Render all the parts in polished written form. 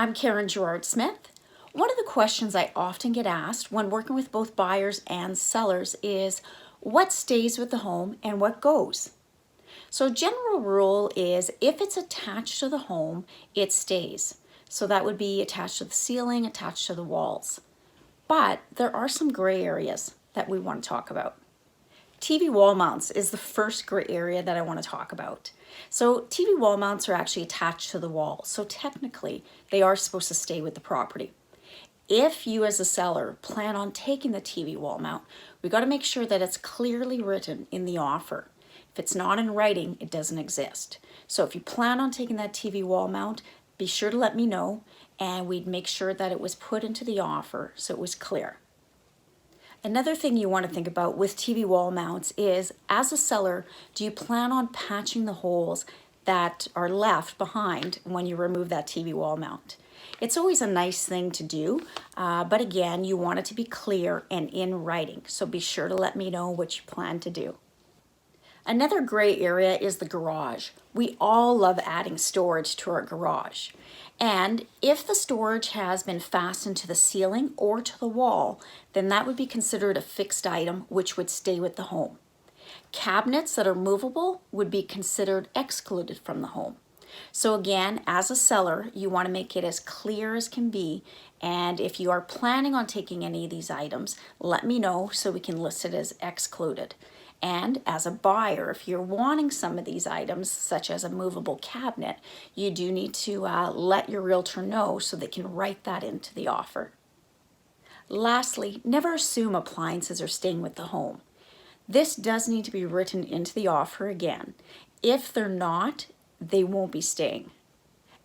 I'm Karen Gerard Smith. One of the questions I often get asked when working with both buyers and sellers is what stays with the home and what goes? So general rule is if it's attached to the home, it stays. So that would be attached to the ceiling, attached to the walls. But there are some gray areas that we want to talk about. TV wall mounts is the first gray area that I want to talk about. So TV wall mounts are actually attached to the wall. So technically they are supposed to stay with the property. If you as a seller plan on taking the TV wall mount, we got to make sure that it's clearly written in the offer. If it's not in writing, it doesn't exist. So if you plan on taking that TV wall mount, be sure to let me know and we'd make sure that it was put into the offer so it was clear. Another thing you want to think about with TV wall mounts is, as a seller, do you plan on patching the holes that are left behind when you remove that TV wall mount? It's always a nice thing to do, but again, you want it to be clear and in writing, so be sure to let me know what you plan to do. Another gray area is the garage. We all love adding storage to our garage. And if the storage has been fastened to the ceiling or to the wall, then that would be considered a fixed item which would stay with the home. Cabinets that are movable would be considered excluded from the home. So again, as a seller, you want to make it as clear as can be. And if you are planning on taking any of these items, let me know so we can list it as excluded. And as a buyer, if you're wanting some of these items, such as a movable cabinet, you do need to let your realtor know so they can write that into the offer. Lastly, never assume appliances are staying with the home. This does need to be written into the offer again. If they're not, they won't be staying.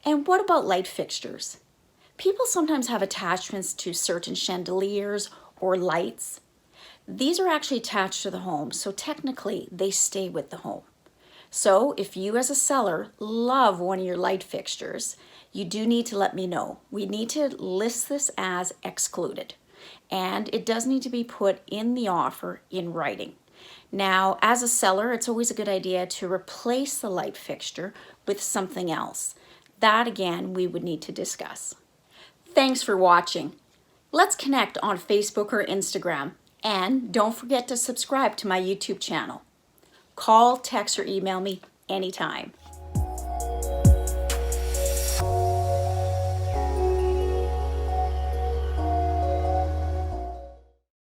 And what about light fixtures? People sometimes have attachments to certain chandeliers or lights. These are actually attached to the home, so technically they stay with the home. So if you as a seller love one of your light fixtures, you do need to let me know. We need to list this as excluded, and it does need to be put in the offer in writing. Now, as a seller, it's always a good idea to replace the light fixture with something else. That, again, we would need to discuss. Thanks for watching. Let's connect on Facebook or Instagram. And don't forget to subscribe to my YouTube channel. Call, text, or email me anytime.